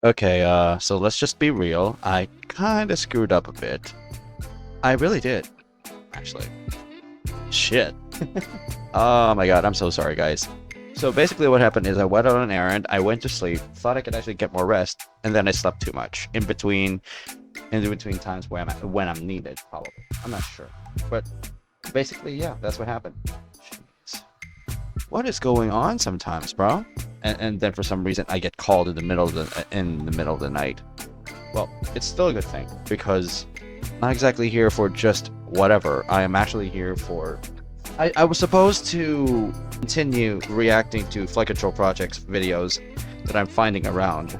Okay, so let's just be real. I kind of screwed up a bit. I really did, actually. Shit. Oh my god, I'm so sorry, guys. So basically what happened is I went on an errand, I went to sleep, thought I could actually get more rest, and then I slept too much in between times when I'm needed, probably. I'm not sure. But basically, yeah, that's what happened. Jeez. What is going on sometimes, bro? And then for some reason I get called in the middle of the night. Well, it's still a good thing because I'm not exactly here for just whatever. I am actually here for. I was supposed to continue reacting to Flight Control Project's videos that I'm finding around.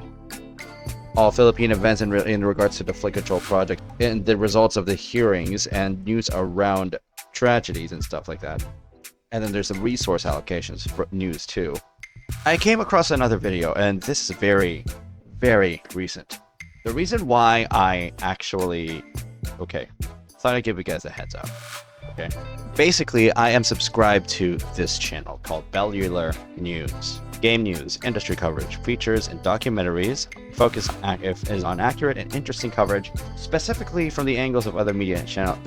All Philippine events in regards to the Flight Control Project and the results of the hearings and news around tragedies and stuff like that. And then there's the resource allocations for news too. I came across another video, and this is very, very recent. The reason why I actually... Okay, thought I'd give you guys a heads up. Okay. Basically, I am subscribed to this channel called Bellular News. Game news, industry coverage, features, and documentaries. Focus is on accurate and interesting coverage, specifically from the angles of other media and channel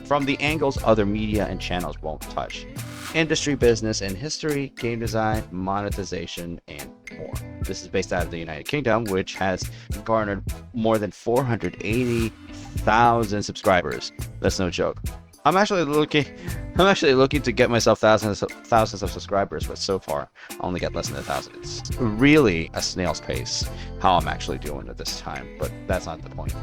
from the angles other media and channels won't touch. Industry, business, and history, game design, monetization, and more. This is based out of the United Kingdom, which has garnered more than 480,000 subscribers. That's no joke. I'm actually looking to get myself thousands of subscribers, but so far I only get less than 1,000. It's really a snail's pace how I'm actually doing at this time, but that's not the point.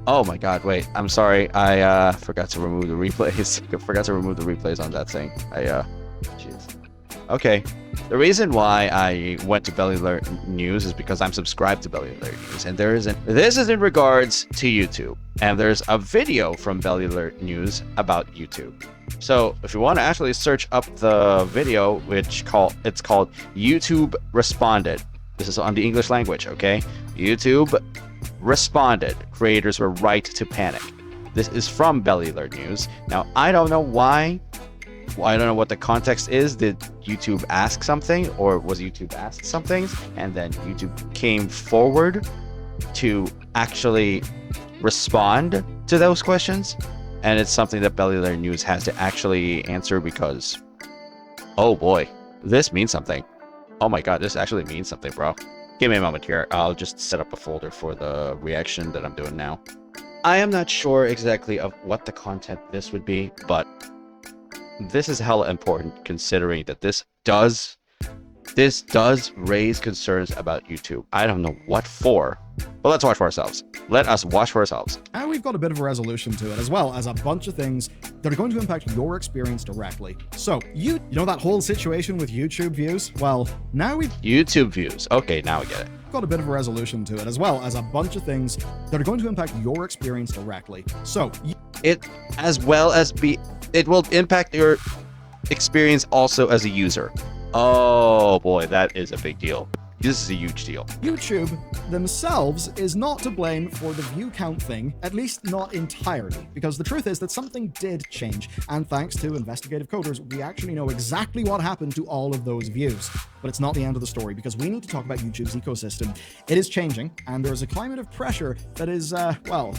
Oh my god, wait, I'm sorry, I forgot to remove the replays. I forgot to remove the replays on that thing. Jeez. Okay, the reason why I went to Bellular News is because I'm subscribed to Bellular News, and this is in regards to YouTube, and there's a video from Bellular News about YouTube. So if you want to actually search up the video, it's called YouTube Responded. This is on the English language, okay? YouTube Responded. Creators were right to panic. This is from Bellular News. Now, I don't know why. Well, I don't know what the context is. Did YouTube ask something, or was YouTube asked something, and then YouTube came forward to actually respond to those questions? And it's something that Bellular News has to actually answer because, oh boy, this means something. Oh my god, this actually means something, bro. Give me a moment here. I'll just set up a folder for the reaction that I'm doing now. I am not sure exactly of what the content this would be, but this is hella important considering that this does raise concerns about YouTube. I don't know what for, but let's watch for ourselves. Let us watch for ourselves. And we've got a bit of a resolution to it, as well as a bunch of things that are going to impact your experience directly. So, you know that whole situation with YouTube views? Well, now we've YouTube views. Okay, now we get it. Got a bit of a resolution to it, as well as a bunch of things that are going to impact your experience directly. So, it will impact your experience also as a user. Oh boy, that is a big deal. This is a huge deal. YouTube themselves is not to blame for the view count thing, at least not entirely, because the truth is that something did change, and thanks to investigative coders, we actually know exactly what happened to all of those views. But it's not the end of the story, because we need to talk about YouTube's ecosystem. It is changing, and there's a climate of pressure that is,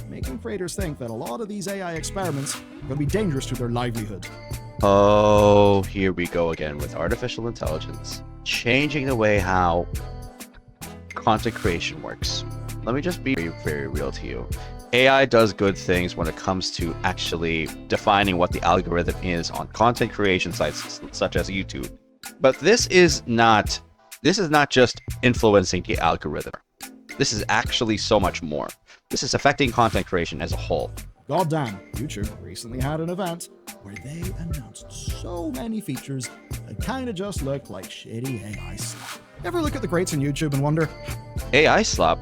making creators think that a lot of these AI experiments are going to be dangerous to their livelihood. Oh, here we go again with artificial intelligence changing the way how content creation works. Let me just be very, very real to you. AI does good things when it comes to actually defining what the algorithm is on content creation sites such as YouTube. But this is not just influencing the algorithm. This is actually so much more. This is affecting content creation as a whole. Goddamn, YouTube recently had an event where they announced so many features that kind of just looked like shitty AI slop. Ever look at the greats on YouTube and wonder, AI slop?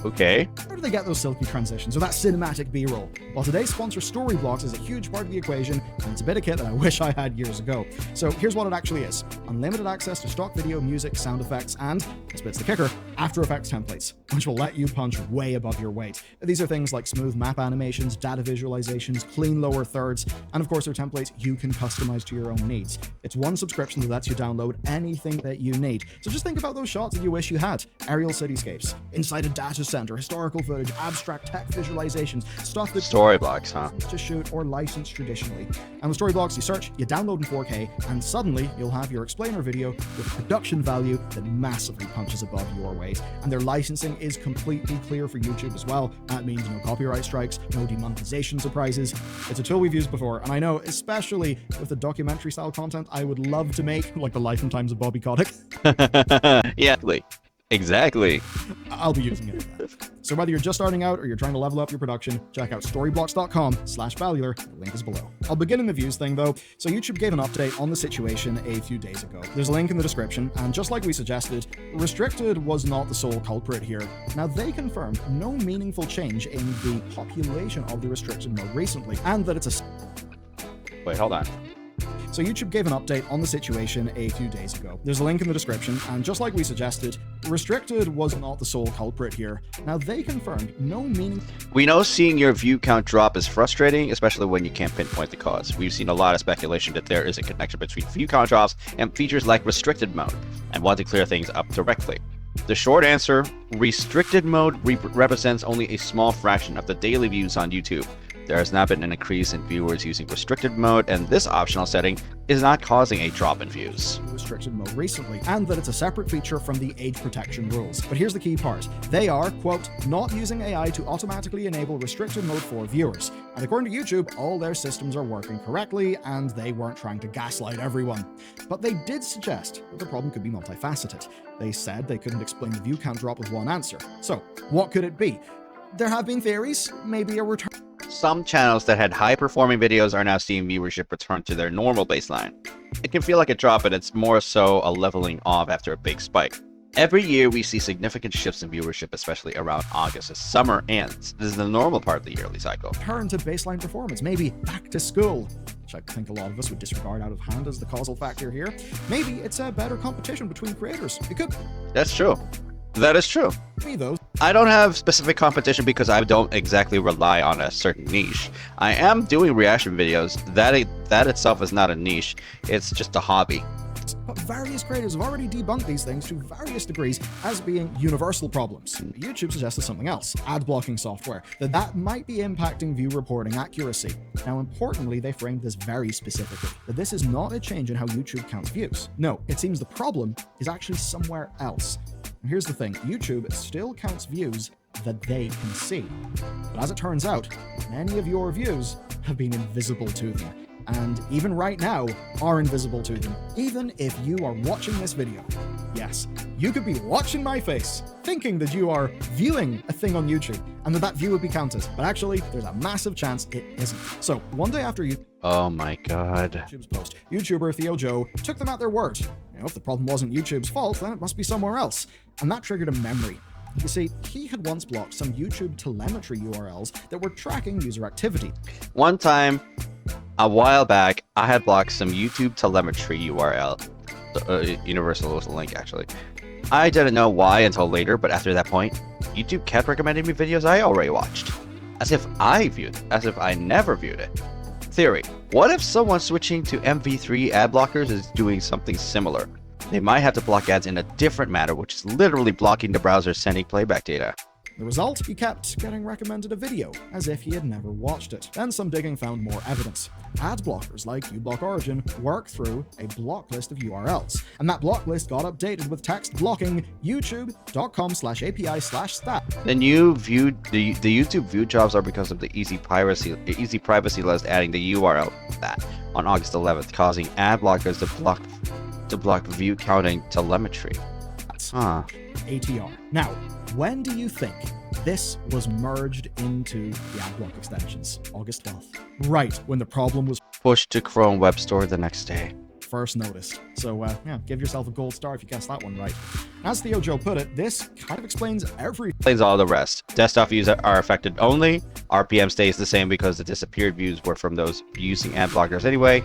Okay. How do do they get those silky transitions or that cinematic B-roll? Well, today's sponsor, Storyblocks, is a huge part of the equation, and it's a bit of kit that I wish I had years ago. So here's what it actually is. Unlimited access to stock video, music, sound effects, and, this bit's the kicker, After Effects templates, which will let you punch way above your weight. These are things like smooth map animations, data visualizations, clean lower thirds, and of course they're templates you can customize to your own needs. It's one subscription that lets you download anything that you need. So just think about those shots that you wish you had. Aerial cityscapes, inside a data center, historical footage, abstract tech visualizations, stuff that Storyblocks, huh? to shoot or license traditionally. And with Storyblocks, you search, you download in 4K, and suddenly you'll have your explainer video with production value that massively punches above your weight. And their licensing is completely clear for YouTube as well. That means no copyright strikes, no demonetization surprises. It's a tool we've used before, and I know, especially with the documentary style content I would love to make, like the life and times of Bobby Kotick. Yeah, exactly. I'll be using it. So whether you're just starting out or you're trying to level up your production, check out storyblocks.com/valuer. The link is below. I'll begin in the views thing though. So YouTube gave an update on the situation a few days ago. There's a link in the description, and just like we suggested, restricted was not the sole culprit here. Now they confirmed no meaningful change in the population of the restricted mode recently, and that it's a... Wait, hold on. So YouTube gave an update on the situation a few days ago. There's a link in the description, and just like we suggested, restricted was not the sole culprit here. Now they confirmed no meaning... We know seeing your view count drop is frustrating, especially when you can't pinpoint the cause. We've seen a lot of speculation that there is a connection between view count drops and features like restricted mode, and want to clear things up directly. The short answer, restricted mode represents only a small fraction of the daily views on YouTube. There has not been an increase in viewers using restricted mode, and this optional setting is not causing a drop in views. Restricted mode recently, and that it's a separate feature from the age protection rules. But here's the key part. They are, quote, not using AI to automatically enable restricted mode for viewers. And according to YouTube, all their systems are working correctly, and they weren't trying to gaslight everyone. But they did suggest that the problem could be multifaceted. They said they couldn't explain the view count drop with one answer. So, what could it be? There have been theories, maybe a return. Some channels that had high-performing videos are now seeing viewership return to their normal baseline. It can feel like a drop, but it's more so a leveling off after a big spike. Every year we see significant shifts in viewership, especially around August as summer ends. This is the normal part of the yearly cycle. Turn to baseline performance, maybe back to school, which I think a lot of us would disregard out of hand as the causal factor here. Maybe it's a better competition between creators. It could. That's true. That is true. Me though. I don't have specific competition because I don't exactly rely on a certain niche. I am doing reaction videos. That itself is not a niche. It's just a hobby. But various creators have already debunked these things to various degrees as being universal problems. YouTube suggested something else, ad blocking software, that might be impacting view reporting accuracy. Now, importantly, they framed this very specifically, that this is not a change in how YouTube counts views. No, it seems the problem is actually somewhere else. And here's the thing, YouTube still counts views that they can see. But as it turns out, many of your views have been invisible to them. And even right now, are invisible to them, even if you are watching this video. Yes, you could be watching my face, thinking that you are viewing a thing on YouTube, and that view would be counted, but actually, there's a massive chance it isn't. So, one day after Oh my god. YouTube's post, YouTuber Theo Joe took them at their word. If the problem wasn't YouTube's fault, then it must be somewhere else. And that triggered a memory. You see, he had once blocked some YouTube telemetry URLs that were tracking user activity. One time, a while back, I had blocked some YouTube telemetry URL. Universal was the link, actually. I didn't know why until later, but after that point, YouTube kept recommending me videos I already watched. As if I never viewed it. Theory. What if someone switching to MV3 ad blockers is doing something similar? They might have to block ads in a different manner, which is literally blocking the browser sending playback data. The result, he kept getting recommended a video, as if he had never watched it. Then some digging found more evidence. Ad blockers like uBlock Origin work through a block list of URLs, and that block list got updated with text blocking youtube.com/API/stat. The new view, the YouTube view jobs are because of the easy privacy list adding the URL that on August 11th, causing ad blockers to block view counting telemetry. Huh. ATR. Now, when do you think this was merged into the AdBlock extensions? August 12th. Right when the problem was pushed to Chrome Web Store the next day. first noticed. So, yeah, give yourself a gold star if you guessed that one right. As Theo Joe put it, this kind of explains Explains all the rest. Desktop views are affected only. RPM stays the same because the disappeared views were from those using ad blockers anyway.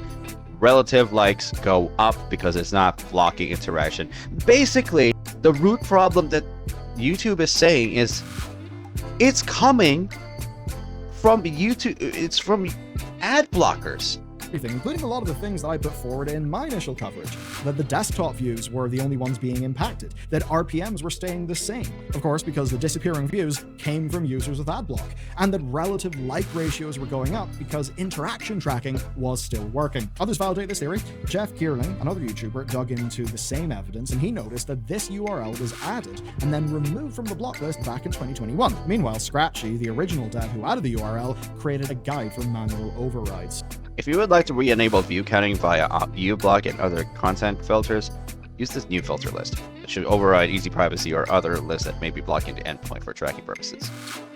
Relative likes go up because it's not blocking interaction. Basically, the root problem that YouTube is saying is it's coming from YouTube. It's from ad blockers. everything, including a lot of the things that I put forward in my initial coverage, that the desktop views were the only ones being impacted, that RPMs were staying the same, of course, because the disappearing views came from users with adblock, and that relative like ratios were going up because interaction tracking was still working. Others validate this theory. Jeff Kierling, another YouTuber, dug into the same evidence, and he noticed that this URL was added and then removed from the block list back in 2021. Meanwhile, Scratchy, the original dev who added the URL, created a guide for manual overrides. If you would like to re-enable view counting via uBlock and other content filters, use this new filter list. It should override easy privacy or other lists that may be blocking the endpoint for tracking purposes.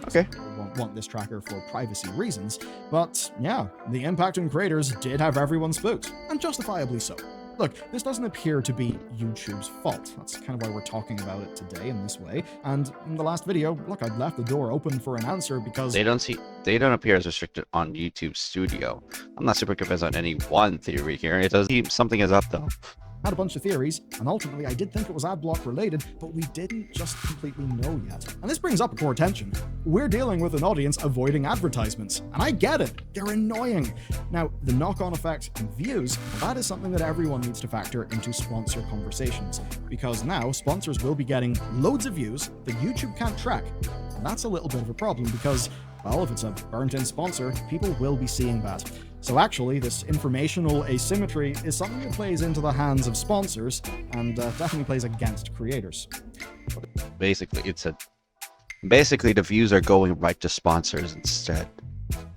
Okay. We won't want this tracker for privacy reasons, but yeah, the impact on creators did have everyone spooked, and justifiably so. Look, this doesn't appear to be YouTube's fault. That's kind of why we're talking about it today in this way. And in the last video, look, I'd left the door open for an answer because they don't appear as restricted on YouTube Studio. I'm not super convinced on any one theory here. It does seem something is up though. Had a bunch of theories, and ultimately I did think it was adblock related, but we didn't just completely know yet. And this brings up a core tension. We're dealing with an audience avoiding advertisements, and I get it, they're annoying. Now, the knock-on effect in views, that is something that everyone needs to factor into sponsor conversations, because now sponsors will be getting loads of views that YouTube can't track. And that's a little bit of a problem because, well, if it's a burnt-in sponsor, people will be seeing that. So actually, this informational asymmetry is something that plays into the hands of sponsors and definitely plays against creators. Basically, basically the views are going right to sponsors instead.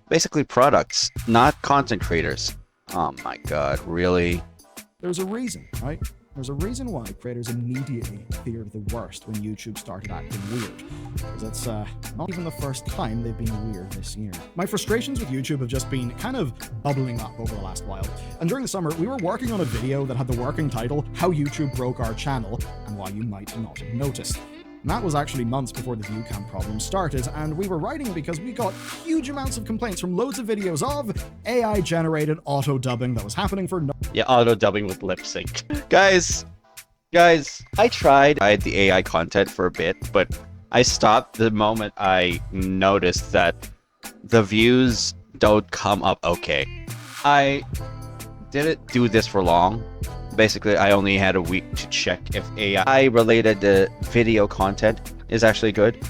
Basically products, not content creators. Oh my god, really? There's a reason, right? There's a reason why creators immediately feared the worst when YouTube started acting weird. Because it's not even the first time they've been weird this year. My frustrations with YouTube have just been kind of bubbling up over the last while. And during the summer, we were working on a video that had the working title, How YouTube Broke Our Channel, and Why You Might Not Have Noticed. And that was actually months before the view cam problem started, and we were writing because we got huge amounts of complaints from loads of videos of AI-generated auto-dubbing that was happening for no— Yeah, auto-dubbing with lip sync. Guys, I tried the AI content for a bit, but I stopped the moment I noticed that the views don't come up okay. I didn't do this for long. Basically, I only had a week to check if AI-related video content is actually good.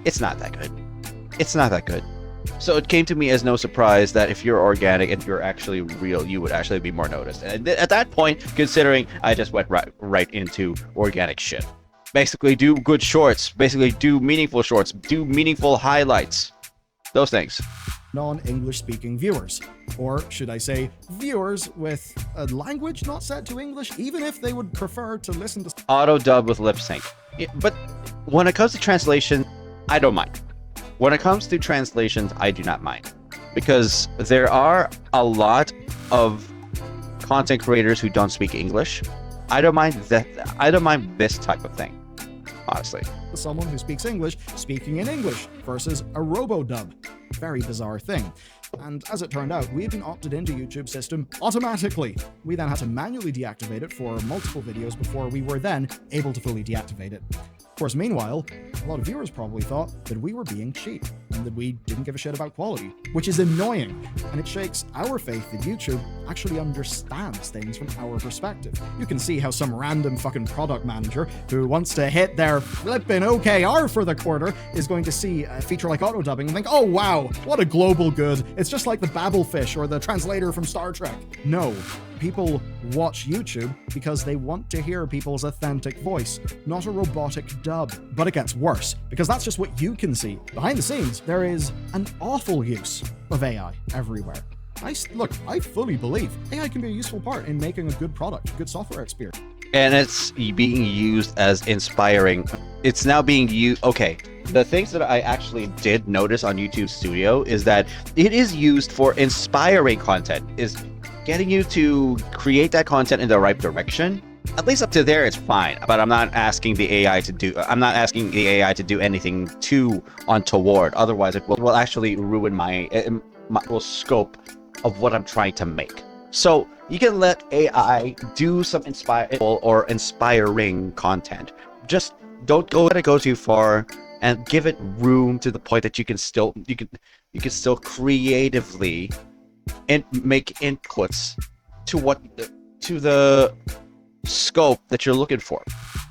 It's not that good. It's not that good. So it came to me as no surprise that if you're organic and you're actually real, you would actually be more noticed. And at that point, considering I just went right into organic shit. Basically, do good shorts. Basically, do meaningful shorts. Do meaningful highlights. Those things. Non-English speaking viewers. Or should I say, viewers with a language not set to English, even if they would prefer to listen to— auto-dub with lip sync. Yeah, but when it comes to translation, I don't mind. When it comes to translations, I do not mind. Because there are a lot of content creators who don't speak English. I don't mind that. I don't mind this type of thing, honestly. Someone who speaks English speaking in English versus a robo-dub. Very bizarre thing. And as it turned out, we had been opted into YouTube's system automatically. We then had to manually deactivate it for multiple videos before we were then able to fully deactivate it. Of course, meanwhile, a lot of viewers probably thought that we were being cheap and that we didn't give a shit about quality, which is annoying, and it shakes our faith that YouTube actually understands things from our perspective. You can see how some random fucking product manager who wants to hit their flippin' OKR for the quarter is going to see a feature like auto-dubbing and think, oh wow, what a global good. It's just like the Babelfish or the translator from Star Trek. No. People watch YouTube because they want to hear people's authentic voice, not a robotic dub. But it gets worse, because that's just what you can see. Behind the scenes, there is an awful use of AI everywhere. Look, I fully believe AI can be a useful part in making a good product, a good software experience. And it's being used as inspiring. It's now being used. Okay, the things that I actually did notice on YouTube Studio is that it is used for inspiring content. getting you to create that content in the right direction, at least up to there, it's fine. But I'm not asking the AI to do anything too untoward. Otherwise, it will actually ruin my scope of what I'm trying to make. So you can let AI do some inspiring content. Just don't let it go too far, and give it room to the point that you can still creatively make inputs to the scope that you're looking for.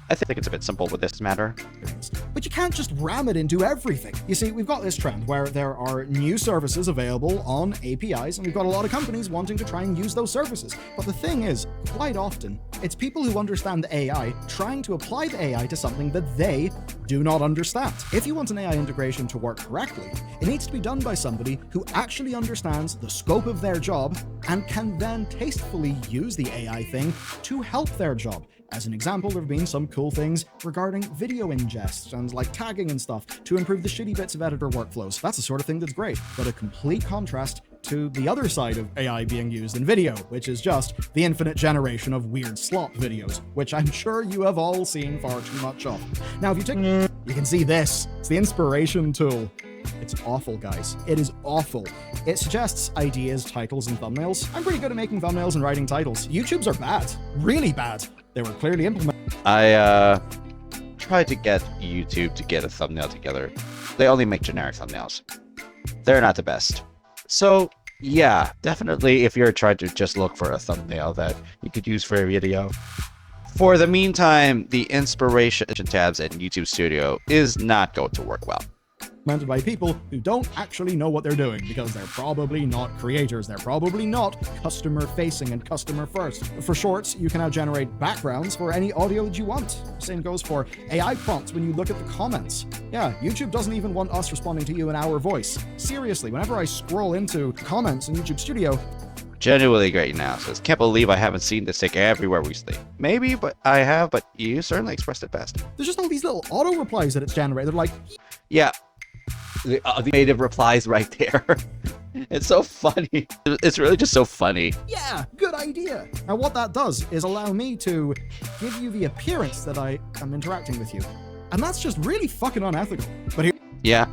I think it's a bit simple with this matter. But you can't just ram it into everything. You see, we've got this trend where there are new services available on APIs, and we've got a lot of companies wanting to try and use those services. But the thing is, quite often, it's people who understand the AI trying to apply the AI to something that they do not understand. If you want an AI integration to work correctly, it needs to be done by somebody who actually understands the scope of their job and can then tastefully use the AI thing to help their job. As an example, there have been some cool things regarding video ingest and like tagging and stuff to improve the shitty bits of editor workflows. That's the sort of thing that's great, but a complete contrast to the other side of AI being used in video, which is just the infinite generation of weird slop videos, which I'm sure you have all seen far too much of. Now, if you take, you can see this. It's the inspiration tool. It's awful, guys. It is awful. It suggests ideas, titles, and thumbnails. I'm pretty good at making thumbnails and writing titles. YouTube's are bad. Really bad. They were clearly implemented. I tried to get YouTube to get a thumbnail together. They only make generic thumbnails. They're not the best. So yeah, definitely if you're trying to just look for a thumbnail that you could use for a video. For the meantime, the inspiration tabs in YouTube Studio is not going to work well. By people who don't actually know what they're doing, because they're probably not creators, they're probably not customer facing and customer first. For shorts, you can now generate backgrounds for any audio that you want. Same goes for AI prompts when you look at the comments. Yeah, YouTube doesn't even want us responding to you in our voice. Seriously, whenever I scroll into comments in YouTube Studio, genuinely great analysis. Can't believe I haven't seen this take everywhere recently. Maybe, but I have, but you certainly expressed it best. There's just all these little auto replies that it's generated. They're like, yeah. The native replies right there. It's so funny. It's really just so funny. Yeah, good idea. Now what that does is allow me to give you the appearance that I am interacting with you. And that's just really fucking unethical. But here, yeah,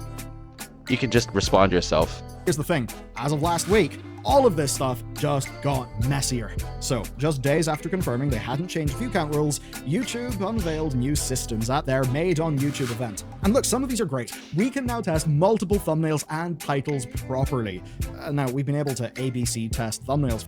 you can just respond yourself. Here's the thing. As of last week, all of this stuff just got messier. So, just days after confirming they hadn't changed view count rules, YouTube unveiled new systems at their Made on YouTube event. And look, some of these are great. We can now test multiple thumbnails and titles properly. Now, we've been able to ABC test thumbnails.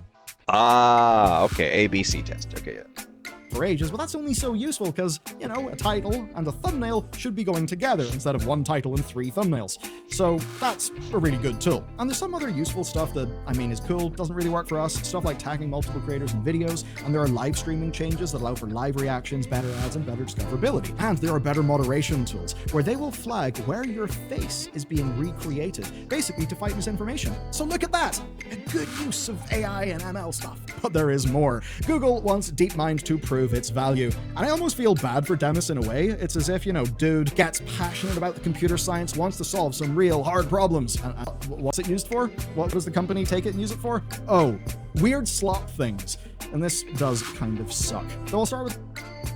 Ah, okay, ABC test. Okay, yeah. For ages, but that's only so useful because, you know, a title and a thumbnail should be going together instead of one title and 3 thumbnails. So that's a really good tool. And there's some other useful stuff that, I mean, is cool, doesn't really work for us. Stuff like tagging multiple creators in videos, and there are live streaming changes that allow for live reactions, better ads, and better discoverability. And there are better moderation tools where they will flag where your face is being recreated, basically to fight misinformation. So look at that! A good use of AI and ML stuff. But there is more. Google wants DeepMind to prove its value. And I almost feel bad for Demis in a way. It's as if, you know, dude gets passionate about the computer science, wants to solve some real hard problems. And what's it used for? What does the company take it and use it for? Oh, weird slop things. And this does kind of suck. So I'll start with...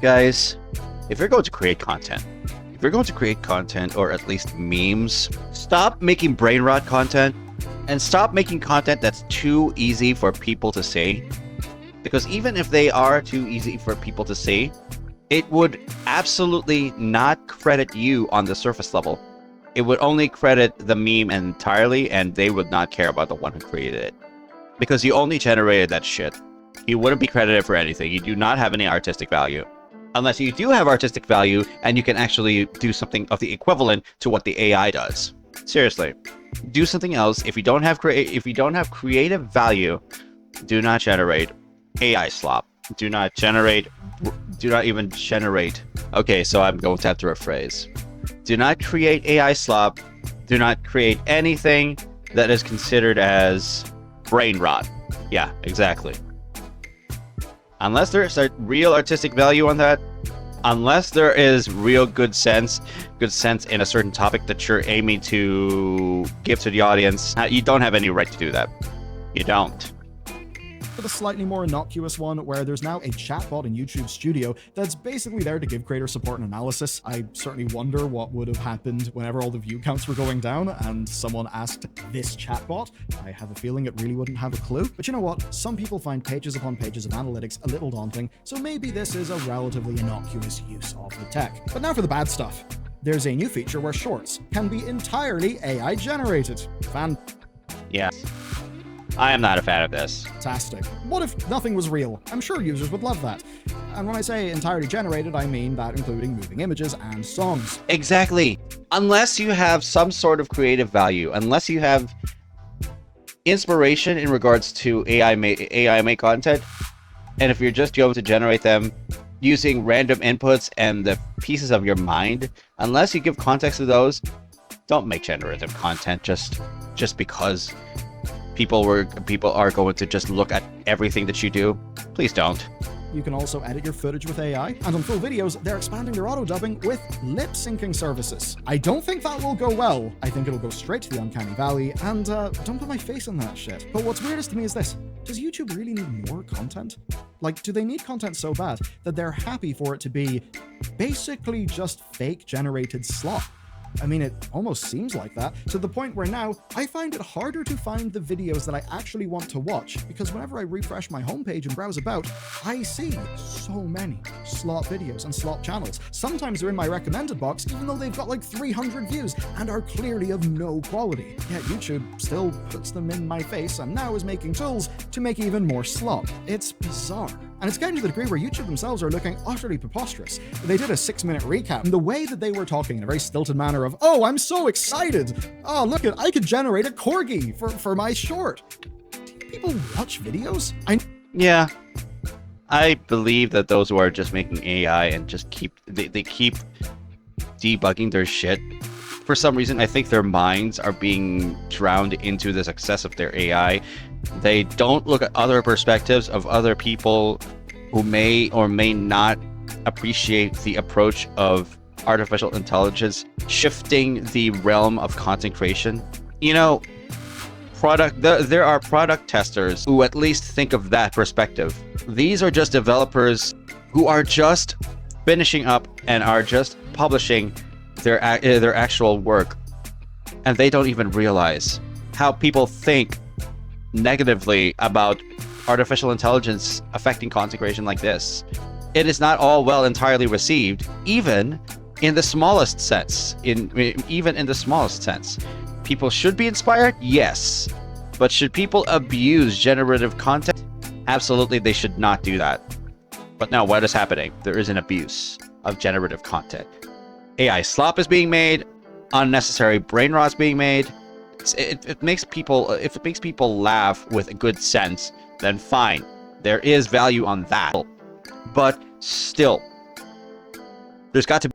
Guys, if you're going to create content, or at least memes, stop making brain rot content and stop making content that's too easy for people to see. Because even if they are too easy for people to see, it would absolutely not credit you on the surface level. It would only credit the meme entirely, and they would not care about the one who created it. Because you only generated that shit. You wouldn't be credited for anything. You do not have any artistic value. Unless you do have artistic value, and you can actually do something of the equivalent to what the AI does. Seriously. Do something else. If you don't have creative value, do not generate AI slop. Do not even generate. Okay, so I'm going to have to rephrase. Do not create AI slop. Do not create anything that is considered as brain rot. Yeah, exactly. Unless there's a real artistic value on that, unless there is real good sense in a certain topic that you're aiming to give to the audience, you don't have any right to do that. You don't. with a slightly more innocuous one where there's now a chatbot in YouTube Studio that's basically there to give creator support and analysis. I certainly wonder what would have happened whenever all the view counts were going down and someone asked this chatbot. I have a feeling it really wouldn't have a clue. But you know what? Some people find pages upon pages of analytics a little daunting, so maybe this is a relatively innocuous use of the tech. But now for the bad stuff. There's a new feature where shorts can be entirely AI generated. Yes. I am not a fan of this. Fantastic. What if nothing was real? I'm sure users would love that. And when I say entirely generated, I mean that including moving images and songs. Exactly. Unless you have some sort of creative value, unless you have inspiration in regards to AI make content, and if you're just going to generate them using random inputs and the pieces of your mind, unless you give context to those, don't make generative content just because people are going to just look at everything that you do. Please don't. You can also edit your footage with AI, and on full videos, they're expanding their auto-dubbing with lip-syncing services. I don't think that will go well. I think it'll go straight to the uncanny valley, and don't put my face in that shit. But what's weirdest to me is this. Does YouTube really need more content? Like, do they need content so bad that they're happy for it to be basically just fake-generated slop? I mean, it almost seems like that, to the point where now I find it harder to find the videos that I actually want to watch, because whenever I refresh my homepage and browse about, I see so many slop videos and slop channels. Sometimes they're in my recommended box, even though they've got like 300 views and are clearly of no quality. Yet YouTube still puts them in my face and now is making tools to make even more slop. It's bizarre. And it's getting to the degree where YouTube themselves are looking utterly preposterous. They did a 6-minute recap, and the way that they were talking in a very stilted manner of, oh, I'm so excited. Oh, look I could generate a corgi for my short. Do people watch videos? Yeah. I believe that those who are just making AI and just keep debugging their shit, for some reason, I think their minds are being drowned into the success of their AI. They don't look at other perspectives of other people who may or may not appreciate the approach of artificial intelligence shifting the realm of content creation. You know, there are product testers who at least think of that perspective. These are just developers who are just finishing up and are just publishing their actual work, and they don't even realize how people think negatively about artificial intelligence affecting content creation like this. It is not all well entirely received, even in the smallest sense. Even in the smallest sense, people should be inspired, yes, but should people abuse generative content? Absolutely, they should not do that. But now, what is happening? There is an abuse of generative content. AI slop is being made, unnecessary brain rot's being made. It makes people, if it makes people laugh with good sense, then fine. There is value on that. But still, there's got to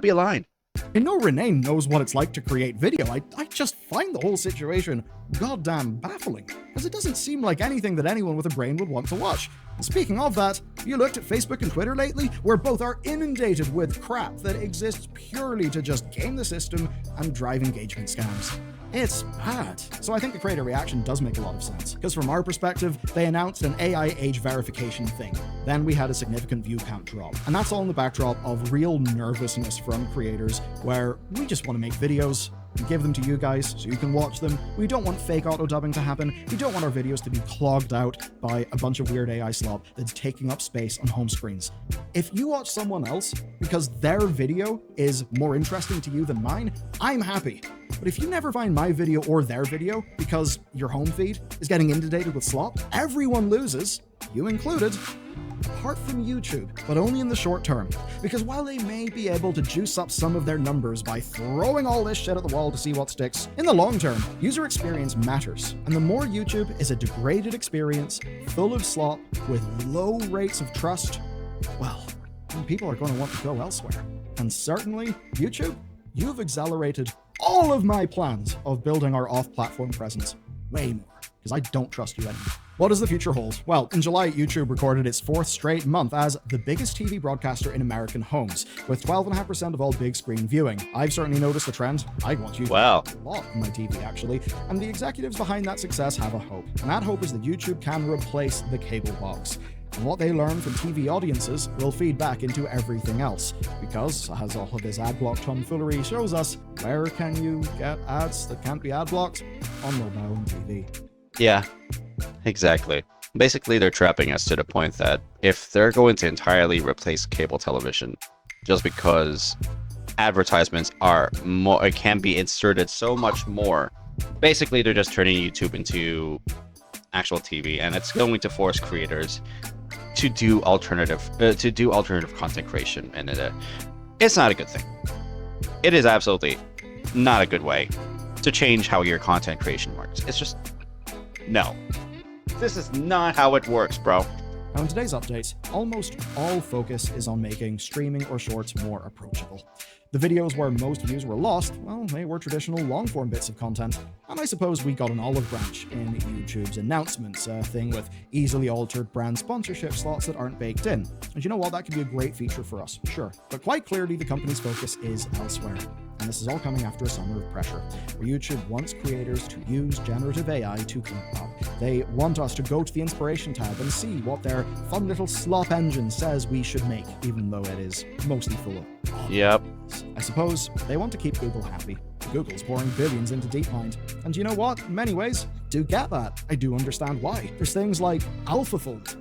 be a line. I know Renee knows what it's like to create video. I just find the whole situation goddamn baffling, because it doesn't seem like anything that anyone with a brain would want to watch. And speaking of that, you looked at Facebook and Twitter lately, where both are inundated with crap that exists purely to just game the system and drive engagement scams. It's bad. So I think the creator reaction does make a lot of sense, because from our perspective, they announced an AI age verification thing. Then we had a significant view count drop. And that's all in the backdrop of real nervousness from creators, where we just want to make videos and give them to you guys so you can watch them. We don't want fake auto-dubbing to happen. We don't want our videos to be clogged out by a bunch of weird AI slop that's taking up space on home screens. If you watch someone else because their video is more interesting to you than mine, I'm happy. But if you never find my video or their video because your home feed is getting inundated with slop, everyone loses, you included, apart from YouTube, but only in the short term. Because while they may be able to juice up some of their numbers by throwing all this shit at the wall to see what sticks, in the long term, user experience matters. And the more YouTube is a degraded experience, full of slop, with low rates of trust, well, then people are going to want to go elsewhere. And certainly, YouTube, you've accelerated all of my plans of building our off-platform presence way more, because I don't trust you anymore. What does the future hold? Well, in July, YouTube recorded its 4th straight month as the biggest TV broadcaster in American homes, with 12.5% of all big screen viewing. I've certainly noticed a trend. I watch YouTube Wow. a lot on my TV, actually, and the executives behind that success have a hope. And that hope is that YouTube can replace the cable box. And what they learn from TV audiences will feed back into everything else. Because, as all of this ad block tomfoolery shows us, where can you get ads that can't be ad blocked? On mobile and TV. Yeah, exactly. Basically, they're trapping us to the point that if they're going to entirely replace cable television, just because advertisements are more, it can be inserted so much more. Basically, they're just turning YouTube into actual TV, and it's going to force creators to do alternative content creation, and it's not a good thing. It is absolutely not a good way to change how your content creation works. It's just no. This is not how it works, bro. Now, in today's update, almost all focus is on making streaming or shorts more approachable. The videos where most views were lost, well, they were traditional long-form bits of content, and I suppose we got an olive branch in YouTube's announcements, a thing with easily altered brand sponsorship slots that aren't baked in. And you know what, that could be a great feature for us, sure. But quite clearly, the company's focus is elsewhere. And this is all coming after a summer of pressure, where YouTube wants creators to use generative AI to keep up. They want us to go to the inspiration tab and see what their fun little slop engine says we should make, even though it is mostly full of. Yep. I suppose they want to keep Google happy. Google's pouring billions into DeepMind. And you know what? In many ways, I do get that. I do understand why. There's things like AlphaFold.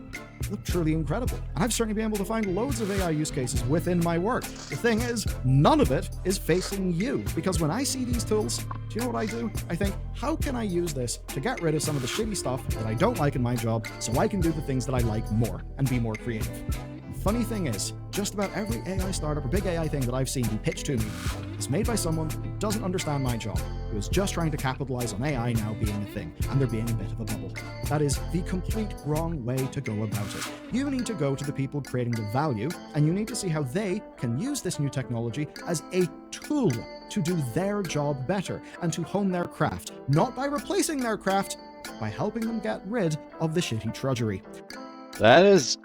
Look truly incredible. And I've certainly been able to find loads of AI use cases within my work. The thing is, none of it is facing you. Because when I see these tools, do you know what I do? I think, how can I use this to get rid of some of the shitty stuff that I don't like in my job so I can do the things that I like more and be more creative? Funny thing is, just about every AI startup or big AI thing that I've seen be pitched to me is made by someone who doesn't understand my job, who is just trying to capitalize on AI now being a thing, and there being a bit of a bubble. That is the complete wrong way to go about it. You need to go to the people creating the value, and you need to see how they can use this new technology as a tool to do their job better and to hone their craft, not by replacing their craft, by helping them get rid of the shitty trudgery. That is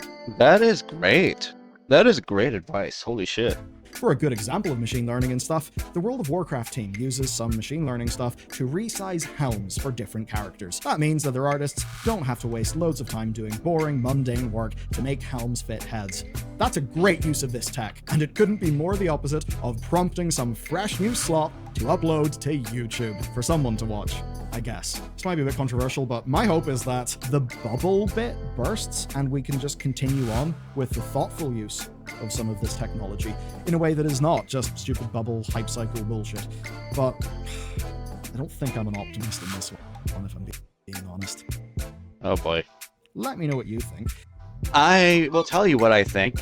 great. That is great advice. Holy shit. For a good example of machine learning and stuff, the World of Warcraft team uses some machine learning stuff to resize helms for different characters. That means that their artists don't have to waste loads of time doing boring, mundane work to make helms fit heads. That's a great use of this tech, and it couldn't be more the opposite of prompting some fresh new slop to upload to YouTube for someone to watch, I guess. This might be a bit controversial, but my hope is that the bubble bit bursts and we can just continue on with the thoughtful use of some of this technology in a way that is not just stupid bubble hype cycle bullshit. But I don't think I'm an optimist in this one, if I'm being honest. Oh boy. Let me know what you think. I will tell you what I think.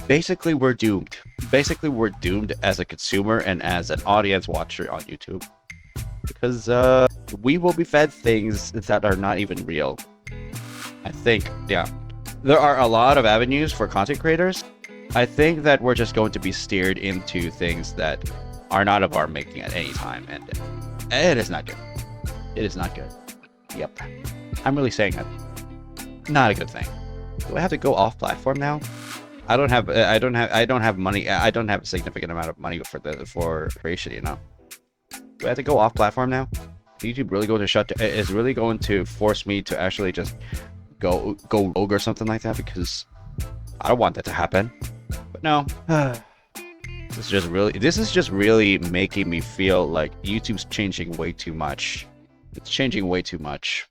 Basically, we're doomed. Basically, we're doomed as a consumer and as an audience watcher on YouTube. Because we will be fed things that are not even real. I think, yeah. There are a lot of avenues for content creators. I think that we're just going to be steered into things that are not of our making at any time, and it is not good. It is not good. Yep. I'm really saying that. Not a good thing. Do I have to go off platform now? I don't have money. I don't have a significant amount of money for creation, you know. Do I have to go off platform now? Is YouTube really going to is really going to force me to actually just go rogue or something like that? Because I don't want that to happen. But no. This is just really making me feel like YouTube's changing way too much. It's changing way too much.